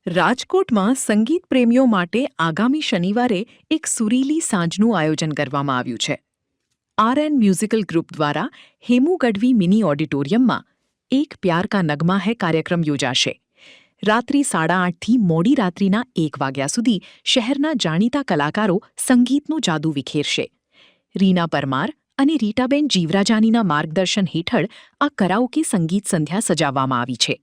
રાજકોટમાં સંગીત પ્રેમીઓ માટે આગામી શનિવારે એક સુરીલી સાંજનું આયોજન કરવામાં આવ્યું છે. આર.એન. મ્યુઝિકલ ગ્રુપ દ્વારા હેમુ ગઢવી મિની ઓડિટોરિયમમાં એક પ્યાર કા નગમા હૈ કાર્યક્રમ યોજાશે. રાત્રિ 8:30થી મોડી રાત્રિના 1 વાગ્યા સુધી શહેરના જાણીતા કલાકારો સંગીતનું જાદુ વિખેરશે. રીના પરમાર અને રીટાબેન જીવરાજાનીના માર્ગદર્શન હેઠળ આ કરાઓકે સંગીત સંધ્યા સજાવવામાં આવી છે.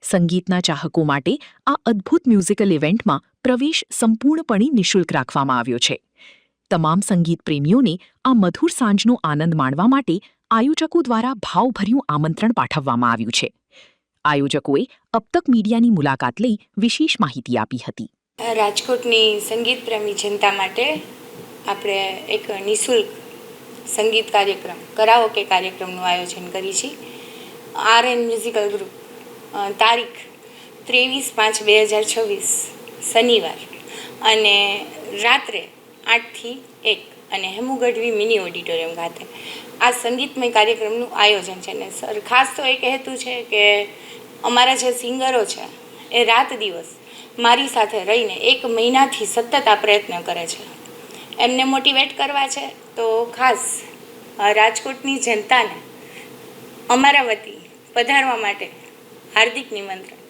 સંગીતના ચાહકો માટે આ અદ્ભુત મ્યુઝિકલ ઇવેન્ટમાં પ્રવેશ સંપૂર્ણપણે નિઃશુલ્ક રાખવામાં આવ્યો છે. તમામ સંગીત પ્રેમીઓને આ મધુર સાંજનો આનંદ માણવા માટે આયોજકો દ્વારા ભાવભર્યું આમંત્રણ પાઠવવામાં આવ્યું છે. આયોજકોએ અબતક મીડિયાની મુલાકાત લઈ વિશેષ માહિતી આપી હતી. રાજકોટની સંગીત પ્રેમી જનતા માટે આપણે એક નિઃશુલ્ક સંગીત કાર્યક્રમ કરાઓકે કાર્યક્રમનું આયોજન કરી છે. આર.એન. મ્યુઝિકલ ગ્રુપ તારીખ 23/5/2026 શનિવાર અને રાત્રે 8થી 1 અને હેમુ ગઢવી મિની ઓડિટોરિયમ ખાતે આ સંગીતમય કાર્યક્રમનું આયોજન છે. અને સર ખાસ તો એક હેતુ છે કે અમારા જે સિંગરો છે એ રાત દિવસ મારી સાથે રહીને 1 મહિનાથી સતત આ પ્રયત્ન કરે છે. એમને મોટિવેટ કરવા છે. તો ખાસ રાજકોટની જનતાને અમારા વતી પધારવા માટે હાર્દિક નિમંત્રણ.